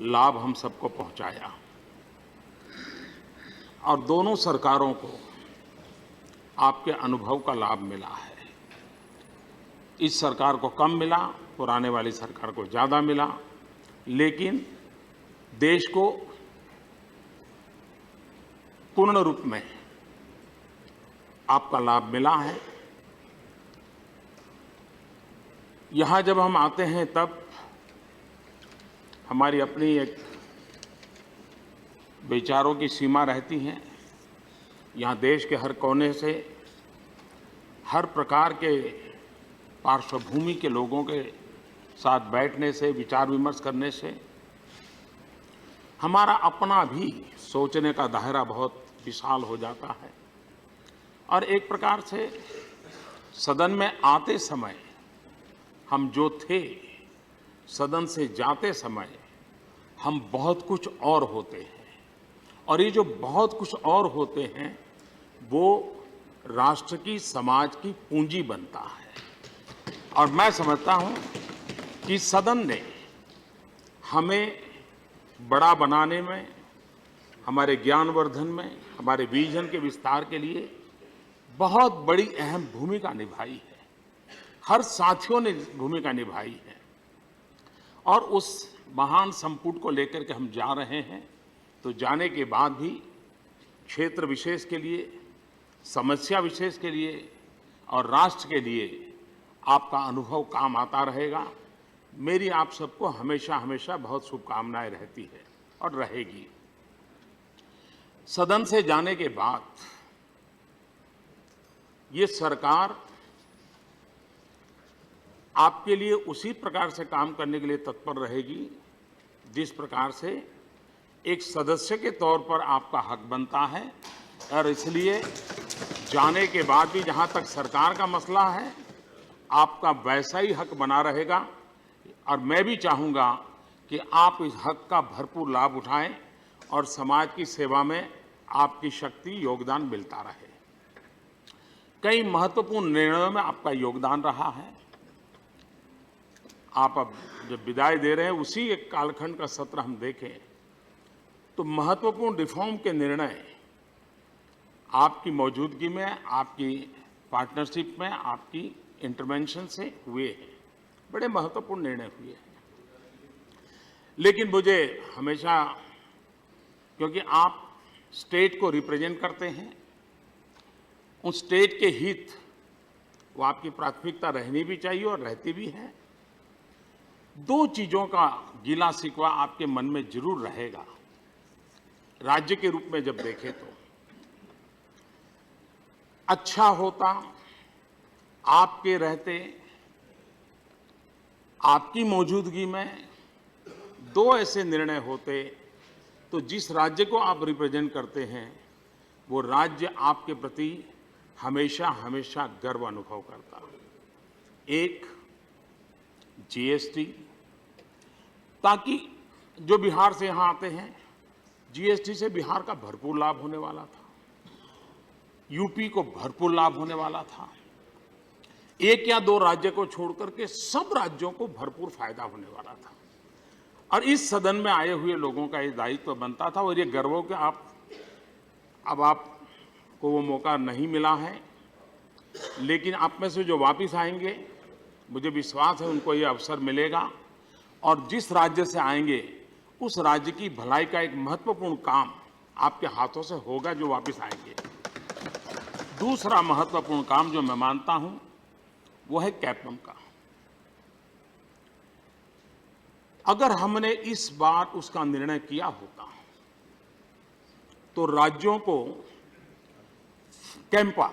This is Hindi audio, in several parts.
लाभ हम सबको पहुंचाया और दोनों सरकारों को आपके अनुभव का लाभ मिला है। इस सरकार को कम मिला, पुराने वाली सरकार को ज़्यादा मिला, लेकिन देश को पूर्ण रूप में आपका लाभ मिला है। यहाँ जब हम आते हैं तब हमारी अपनी एक विचारों की सीमा रहती है। यहाँ देश के हर कोने से, हर प्रकार के पार्श्वभूमि के लोगों के साथ बैठने से, विचार विमर्श करने से हमारा अपना भी सोचने का दायरा बहुत विशाल हो जाता है। और एक प्रकार से सदन में आते समय हम जो थे, सदन से जाते समय हम बहुत कुछ और होते हैं, और ये जो बहुत कुछ और होते हैं वो राष्ट्र की, समाज की पूंजी बनता है। और मैं समझता हूँ कि सदन ने हमें बड़ा बनाने में, हमारे ज्ञानवर्धन में, हमारे विजन के विस्तार के लिए बहुत बड़ी अहम भूमिका निभाई है। हर साथियों ने भूमिका निभाई है और उस महान संपुट को लेकर के हम जा रहे हैं। तो जाने के बाद भी क्षेत्र विशेष के लिए, समस्या विशेष के लिए और राष्ट्र के लिए आपका अनुभव काम आता रहेगा। मेरी आप सबको हमेशा हमेशा बहुत शुभकामनाएं रहती है और रहेगी। सदन से जाने के बाद ये सरकार आपके लिए उसी प्रकार से काम करने के लिए तत्पर रहेगी जिस प्रकार से एक सदस्य के तौर पर आपका हक बनता है। और इसलिए जाने के बाद भी जहां तक सरकार का मसला है, आपका वैसा ही हक बना रहेगा। और मैं भी चाहूँगा कि आप इस हक का भरपूर लाभ उठाएं और समाज की सेवा में आपकी शक्ति, योगदान मिलता रहे। कई महत्वपूर्ण निर्णयों में आपका योगदान रहा है। आप अब जब विदाई दे रहे हैं, उसी एक कालखंड का सत्र हम देखें तो महत्वपूर्ण रिफॉर्म के निर्णय आपकी मौजूदगी में, आपकी पार्टनरशिप में, आपकी इंटरवेंशन से हुए हैं। बड़े महत्वपूर्ण निर्णय हुए हैं। लेकिन मुझे हमेशा, क्योंकि आप स्टेट को रिप्रेजेंट करते हैं, उन स्टेट के हित वो आपकी प्राथमिकता रहनी भी चाहिए और रहती भी है। दो चीज़ों का गिला शिकवा आपके मन में जरूर रहेगा राज्य के रूप में जब देखें तो। अच्छा होता आपके रहते, आपकी मौजूदगी में दो ऐसे निर्णय होते तो जिस राज्य को आप रिप्रेजेंट करते हैं वो राज्य आपके प्रति हमेशा हमेशा गर्व अनुभव करता। एक जीएसटी, ताकि जो बिहार से यहाँ आते हैं, जीएसटी से बिहार का भरपूर लाभ होने वाला था, यूपी को भरपूर लाभ होने वाला था। एक या दो राज्य को छोड़कर के सब राज्यों को भरपूर फायदा होने वाला था। और इस सदन में आए हुए लोगों का ये दायित्व बनता था और ये गर्व हो कि अब आपको वो मौका नहीं मिला है, लेकिन आप में से जो वापस आएंगे, मुझे विश्वास है उनको ये अवसर मिलेगा। और जिस राज्य से आएंगे उस राज्य की भलाई का एक महत्वपूर्ण काम आपके हाथों से होगा जो वापस आएंगे। दूसरा महत्वपूर्ण काम जो मैं मानता हूं वो है कैप्टन का। अगर हमने इस बार उसका निर्णय किया होता तो राज्यों को कैंपा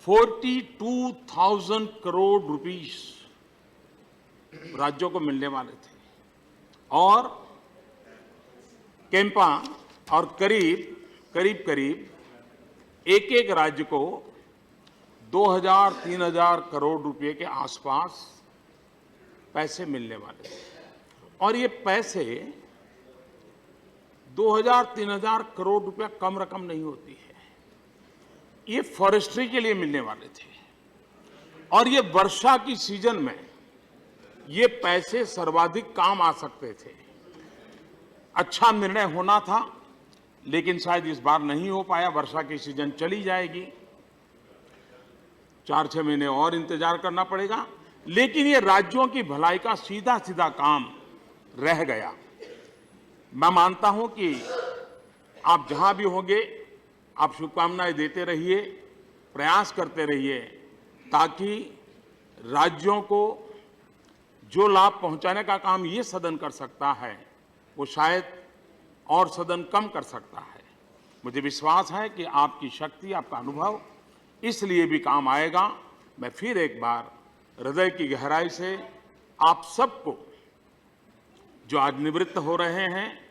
42,000 करोड़ रुपीस राज्यों को मिलने वाले थे और कैंपा और करीब एक एक राज्य को 2,000-3,000 करोड़ रुपए के आसपास पैसे मिलने वाले थे। और ये पैसे 2,000-3,000 करोड़ रुपया कम रकम नहीं होती है। ये फॉरेस्ट्री के लिए मिलने वाले थे और ये वर्षा की सीजन में ये पैसे सर्वाधिक काम आ सकते थे। अच्छा निर्णय होना था, लेकिन शायद इस बार नहीं हो पाया। वर्षा की सीजन चली जाएगी, 4-6 महीने और इंतजार करना पड़ेगा, लेकिन ये राज्यों की भलाई का सीधा सीधा काम रह गया। मैं मानता हूं कि आप जहां भी होंगे, आप शुभकामनाएं देते रहिए, प्रयास करते रहिए, ताकि राज्यों को जो लाभ पहुंचाने का काम ये सदन कर सकता है, वो शायद और सदन कम कर सकता है। मुझे विश्वास है कि आपकी शक्ति, आपका अनुभव इसलिए भी काम आएगा। मैं फिर एक बार हृदय की गहराई से आप सबको, जो आज निवृत्त हो रहे हैं,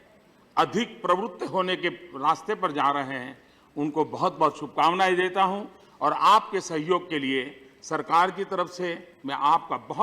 अधिक प्रवृत्त होने के रास्ते पर जा रहे हैं, उनको बहुत बहुत शुभकामनाएं देता हूं। और आपके सहयोग के लिए सरकार की तरफ से मैं आपका बहुत